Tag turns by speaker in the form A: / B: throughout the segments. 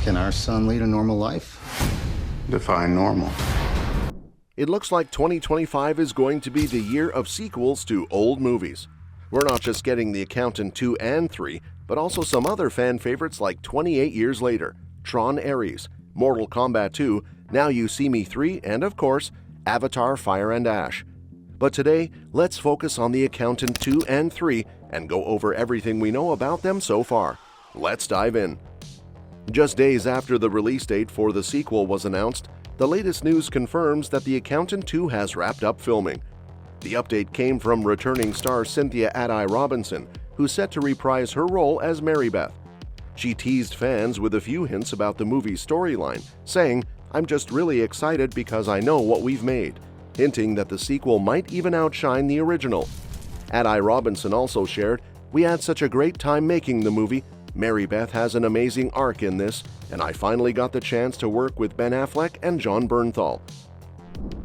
A: Can our son lead a normal life?
B: Define normal.
C: It looks like 2025 is going to be the year of sequels to old movies. We're not just getting The Accountant 2 and 3, but also some other fan favorites like 28 Years Later, Tron Ares, Mortal Kombat 2, Now You See Me 3, and of course, Avatar Fire and Ash. But today, let's focus on The Accountant 2 and 3 and go over everything we know about them so far. Let's dive in. Just days after the release date for the sequel was announced, the latest news confirms that The Accountant 2 has wrapped up filming. The update came from returning star Cynthia Addai-Robinson, who's set to reprise her role as Mary Beth. She teased fans with a few hints about the movie's storyline, saying, "I'm just really excited because I know what we've made," hinting that the sequel might even outshine the original. Addai-Robinson also shared, "We had such a great time making the movie. Mary Beth has an amazing arc in this, and I finally got the chance to work with Ben Affleck and Jon Bernthal."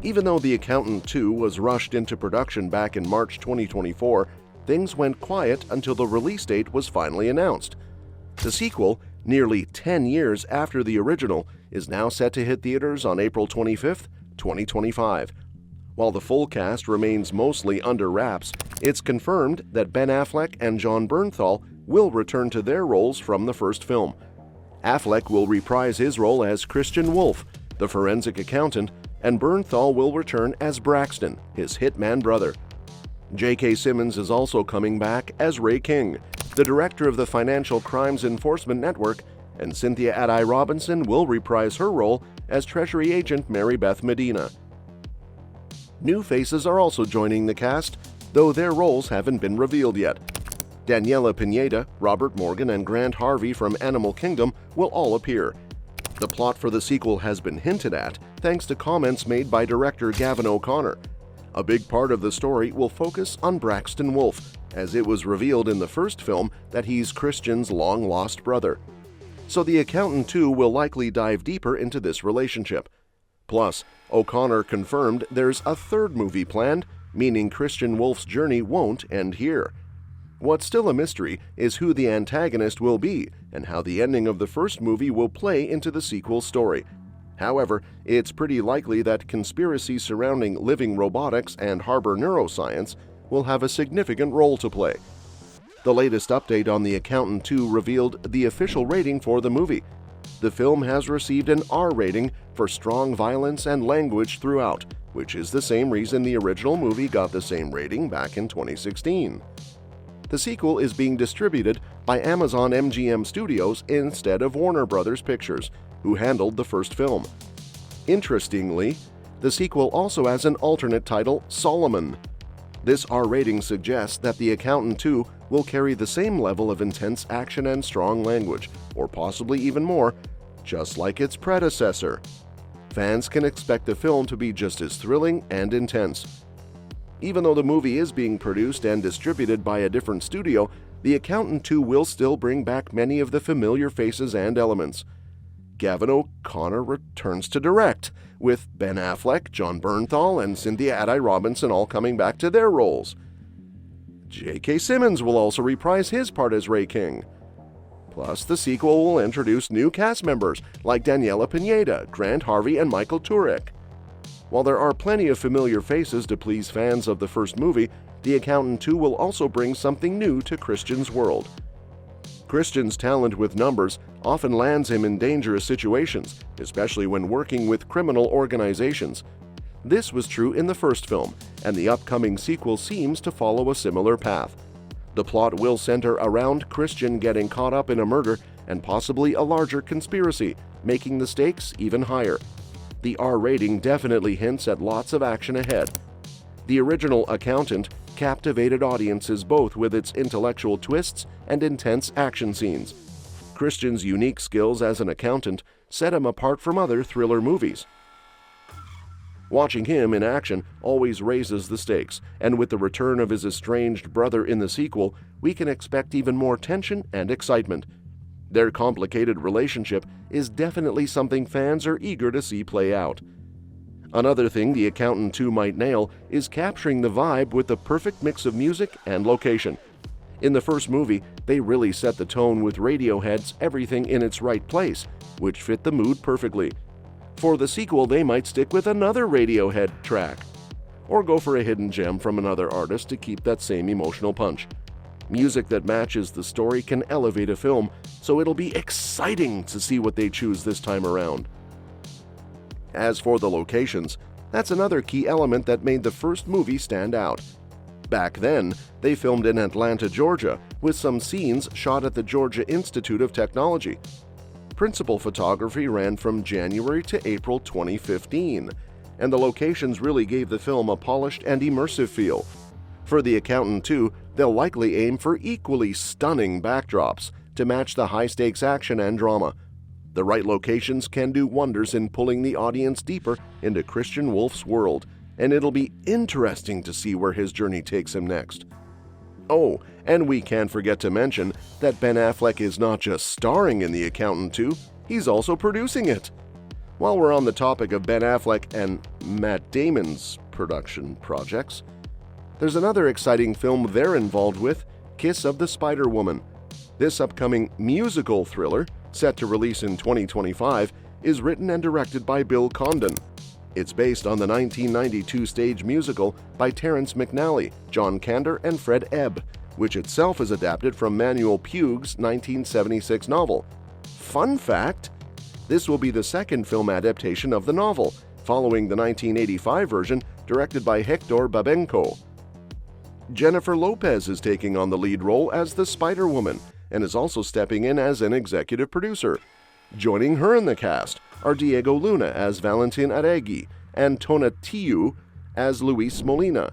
C: Even though The Accountant 2 was rushed into production back in March 2024, things went quiet until the release date was finally announced. The sequel, nearly 10 years after the original, is now set to hit theaters on April 25th, 2025. While the full cast remains mostly under wraps, it's confirmed that Ben Affleck and Jon Bernthal will return to their roles from the first film. Affleck will reprise his role as Christian Wolff, the forensic accountant, and Bernthal will return as Braxton, his hitman brother. J.K. Simmons is also coming back as Ray King, the director of the Financial Crimes Enforcement Network, and Cynthia Addai-Robinson will reprise her role as Treasury Agent Mary Beth Medina. New faces are also joining the cast, though their roles haven't been revealed yet. Daniela Pineda, Robert Morgan, and Grant Harvey from Animal Kingdom will all appear. The plot for the sequel has been hinted at, thanks to comments made by director Gavin O'Connor. A big part of the story will focus on Braxton Wolff, as it was revealed in the first film that he's Christian's long-lost brother. So The Accountant 2 will likely dive deeper into this relationship. Plus, O'Connor confirmed there's a third movie planned, meaning Christian Wolff's journey won't end here. What's still a mystery is who the antagonist will be and how the ending of the first movie will play into the sequel story. However, it's pretty likely that conspiracies surrounding living robotics and harbor neuroscience will have a significant role to play. The latest update on The Accountant 2 revealed the official rating for the movie. The film has received an R rating for strong violence and language throughout, which is the same reason the original movie got the same rating back in 2016. The sequel is being distributed by Amazon MGM Studios instead of Warner Bros. Pictures, who handled the first film. Interestingly, the sequel also has an alternate title, Solomon. This R rating suggests that The Accountant 2 will carry the same level of intense action and strong language, or possibly even more, just like its predecessor. Fans can expect the film to be just as thrilling and intense. Even though the movie is being produced and distributed by a different studio, The Accountant 2 will still bring back many of the familiar faces and elements. Gavin O'Connor returns to direct, with Ben Affleck, Jon Bernthal, and Cynthia Addai-Robinson all coming back to their roles. J.K. Simmons will also reprise his part as Ray King. Plus, the sequel will introduce new cast members like Daniela Pineda, Grant Harvey, and Michael Turek. While there are plenty of familiar faces to please fans of the first movie, The Accountant 2 will also bring something new to Christian's world. Christian's talent with numbers often lands him in dangerous situations, especially when working with criminal organizations. This was true in the first film, and the upcoming sequel seems to follow a similar path. The plot will center around Christian getting caught up in a murder and possibly a larger conspiracy, making the stakes even higher. The R rating definitely hints at lots of action ahead. The original Accountant captivated audiences both with its intellectual twists and intense action scenes. Christian's unique skills as an accountant set him apart from other thriller movies. Watching him in action always raises the stakes, and with the return of his estranged brother in the sequel, we can expect even more tension and excitement. Their complicated relationship is definitely something fans are eager to see play out. Another thing The Accountant 2 might nail is capturing the vibe with the perfect mix of music and location. In the first movie, They really set the tone with Radiohead's Everything in Its Right Place, which fit the mood perfectly. For the sequel, they might stick with another Radiohead track, or go for a hidden gem from another artist to keep that same emotional punch. Music that matches the story can elevate a film, so it'll be exciting to see what they choose this time around. As for the locations, that's another key element that made the first movie stand out. Back then, they filmed in Atlanta, Georgia, with some scenes shot at the Georgia Institute of Technology. Principal photography ran from January to April 2015, and the locations really gave the film a polished and immersive feel. For The Accountant 2, they'll likely aim for equally stunning backdrops to match the high-stakes action and drama. The right locations can do wonders in pulling the audience deeper into Christian Wolff's world, and it'll be interesting to see where his journey takes him next. Oh, and we can't forget to mention that Ben Affleck is not just starring in The Accountant 2, he's also producing it. While we're on the topic of Ben Affleck and Matt Damon's production projects, there's another exciting film they're involved with, Kiss of the Spider-Woman. This upcoming musical thriller, set to release in 2025, is written and directed by Bill Condon. It's based on the 1992 stage musical by Terrence McNally, John Kander, and Fred Ebb, which itself is adapted from Manuel Puig's 1976 novel. Fun fact: this will be the second film adaptation of the novel, following the 1985 version directed by Hector Babenco. Jennifer Lopez is taking on the lead role as the Spider-Woman and is also stepping in as an executive producer. Joining her in the cast are Diego Luna as Valentin Arregui and Tona Tiu as Luis Molina.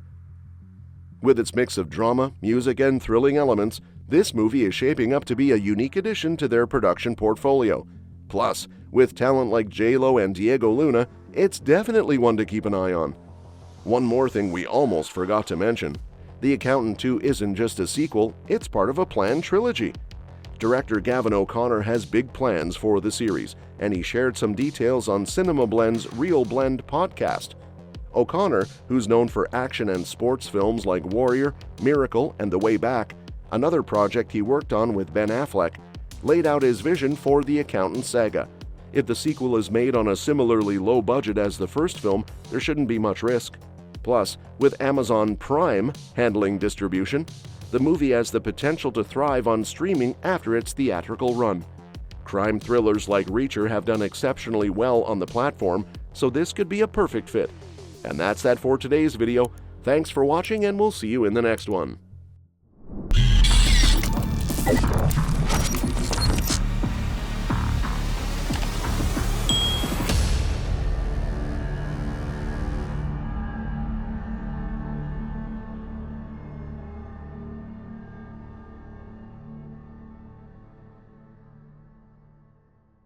C: With its mix of drama, music, and thrilling elements, this movie is shaping up to be a unique addition to their production portfolio. Plus, with talent like J-Lo and Diego Luna, it's definitely one to keep an eye on. One more thing we almost forgot to mention: The Accountant 2 isn't just a sequel, it's part of a planned trilogy. Director Gavin O'Connor has big plans for the series, and he shared some details on Cinema Blend's Real Blend podcast. O'Connor, who's known for action and sports films like Warrior, Miracle, and The Way Back, another project he worked on with Ben Affleck, laid out his vision for the Accountant saga. If the sequel is made on a similarly low budget as the first film, there shouldn't be much risk. Plus, with Amazon Prime handling distribution, the movie has the potential to thrive on streaming after its theatrical run. Crime thrillers like Reacher have done exceptionally well on the platform, so this could be a perfect fit. And that's that for today's video. Thanks for watching, and we'll see you in the next one.